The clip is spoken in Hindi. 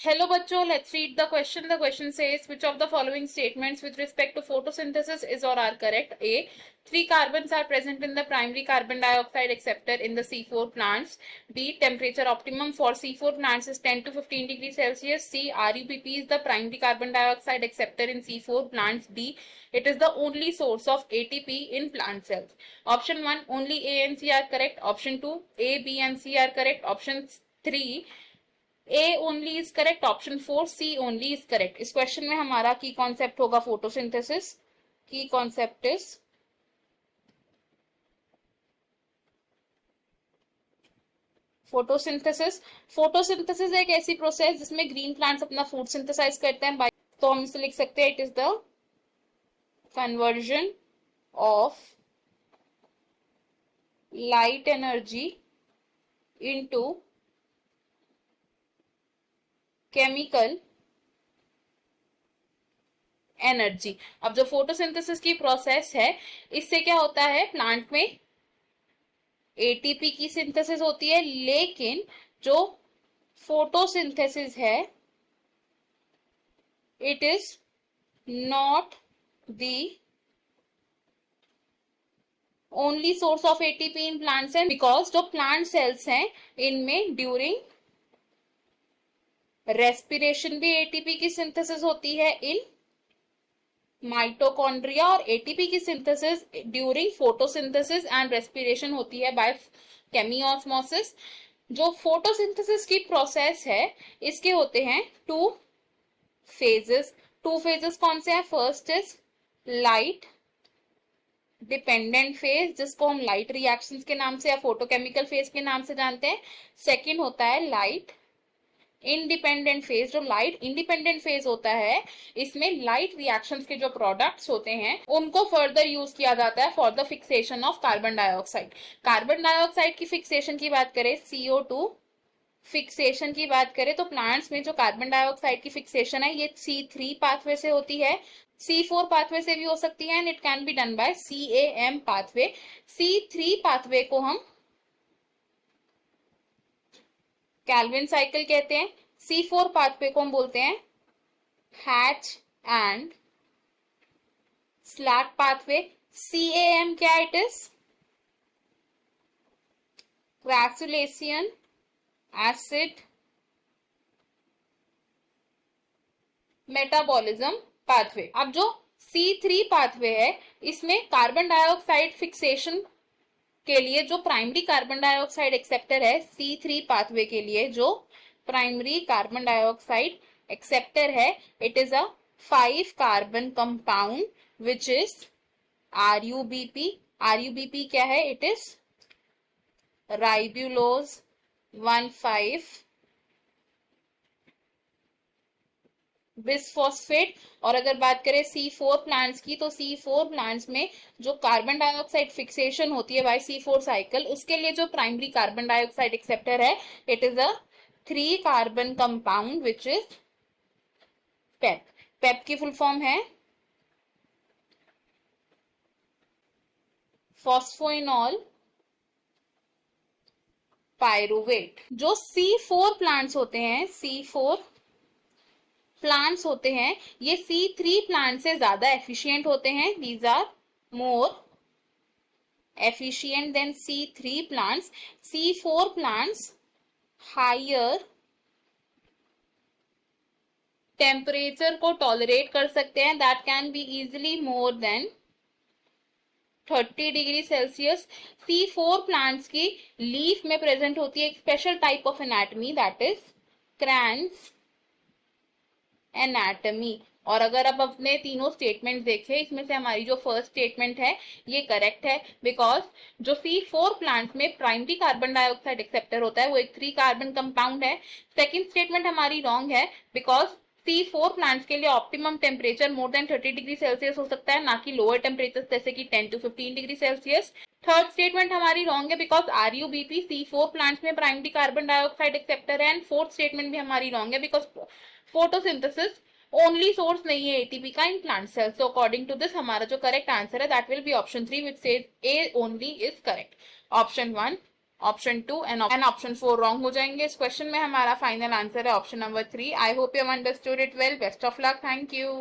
Hello bachcho, let's read the question. The question says, which of the following statements with respect to photosynthesis is or are correct? A. 3 carbons are present in the primary carbon dioxide acceptor in the C4 plants. B. Temperature optimum for C4 plants is 10 to 15 degrees Celsius. C. RUBP is the primary carbon dioxide acceptor in C4 plants. D. It is the only source of ATP in plant cells. Option 1, only A and C are correct. Option 2, A, B and C are correct. Option 3, A only is correct. Option 4 C only is correct. इस क्वेश्चन में हमारा की कॉन्सेप्ट होगा फोटोसिंथेसिस. की कॉन्सेप्ट इज फोटोसिंथेसिस. फोटोसिंथेसिस एक ऐसी प्रोसेस जिसमें ग्रीन प्लांट्स अपना फूड सिंथेसाइज करते हैं. तो हम इसे लिख सकते हैं it is the conversion of light energy into chemical energy. अब जो फोटोसिंथेसिस की प्रोसेस है, इससे क्या होता है, प्लांट में एटीपी की सिंथेसिस होती है, लेकिन जो फोटोसिंथेसिस है it is not the only source of ATP in plants. And because जो प्लांट सेल्स हैं इनमें ड्यूरिंग रेस्पिरेशन भी एटीपी की सिंथेसिस होती है इन माइटोकॉन्ड्रिया, और एटीपी की synthesis during photosynthesis and respiration होती है बाय केमियोस्मोसिस. जो फोटोसिंथेसिस की प्रोसेस है इसके होते हैं टू फेजेस. टू फेजेस कौन से हैं? First is light dependent phase, जिसको हम लाइट रिएक्शंस के नाम से या फोटोकेमिकल फेज के नाम से जानते हैं. सेकेंड होता है लाइट इंडिपेंडेंट फेज. जो लाइट इंडिपेंडेंट फेज होता है, इसमें लाइट रिएक्शंस के जो प्रोडक्ट्स होते हैं उनको फर्दर यूज किया जाता है for the fixation of carbon dioxide. Carbon dioxide की फिक्सेशन की बात करें, CO2 फिक्सेशन की बात करें, तो प्लांट्स में जो कार्बन डाइऑक्साइड की फिक्सेशन है ये C3 पाथवे से होती है. C4 पाथवे से भी हो सकती है and it can be done by CAM pathway. C3 pathway को हम कैल्विन साइकिल कहते हैं. C4 पाथवे को हम बोलते हैं hatch and slack pathway. CAM क्या? It is crassulacean acid metabolism pathway. अब जो C3 पाथवे है, इसमें कार्बन डाइऑक्साइड फिक्सेशन के लिए जो प्राइमरी कार्बन डाइऑक्साइड एक्सेप्टर है, C3 पाथवे के लिए जो प्राइमरी कार्बन डाइऑक्साइड एक्सेप्टर है, it is a 5 carbon compound which is RUBP. RUBP क्या है? It is ribulose 1,5 bisphosphate. और अगर बात करें C4 प्लांट्स की, तो C4 प्लांट्स में जो कार्बन डाइऑक्साइड फिक्सेशन होती है बाय C4 साइकिल, उसके लिए जो प्राइमरी कार्बन डाइऑक्साइड एक्सेप्टर है it is a 3 carbon compound which is PEP. PEP की फुल फॉर्म है फॉस्फोइनॉल पायरुवेट. जो C4 प्लांट्स होते हैं, C4 प्लांट्स होते हैं, ये C3 प्लांट से ज्यादा एफिशिएंट होते हैं. These are more efficient than C3 plants. C4 plants higher temperature को टॉलरेट कर सकते हैं. That can be easily more than 30 degree Celsius. C4 plants की लीफ में प्रेजेंट होती है एक special type of anatomy, that is Kranz anatomy. और अगर आप अपने तीनों स्टेटमेंट देखें, इसमें से हमारी जो फर्स्ट स्टेटमेंट है ये करेक्ट है, बिकॉज जो C4 प्लांट में प्राइमरी कार्बन डाइऑक्साइड एक्सेप्टर होता है वो एक 3 कार्बन कंपाउंड है. सेकेंड स्टेटमेंट हमारी रॉन्ग है, बिकॉज C4 प्लांट्स के लिए ऑप्टिमम टेम्परेचर मोर देन 30 डिग्री सेल्सियस हो सकता है, ना कि लोअर टेम्परेचर जैसे कि 10 to 15 degree Celsius. Third statement हमारी रॉन्ग है, बिकॉज RUBP C4 प्लांट्स में प्राइमरी कार्बन डाइऑक्साइड एक्सेप्टर है. एंड फोर्थ स्टेटमेंट भी हमारी रॉन्ग है, बिकॉज फोटोसिंथेसिस ओनली सोर्स नहीं है एटीपी का in plant cells. So according to this हमारा जो करेक्ट आंसर है that will be option 3 which says A only is correct. Option 1 option 2 and option 4 wrong हो जाएंगे। इस क्वेश्चन में हमारा फाइनल आंसर है option number 3। I hope you understood it well. Best of luck. Thank you.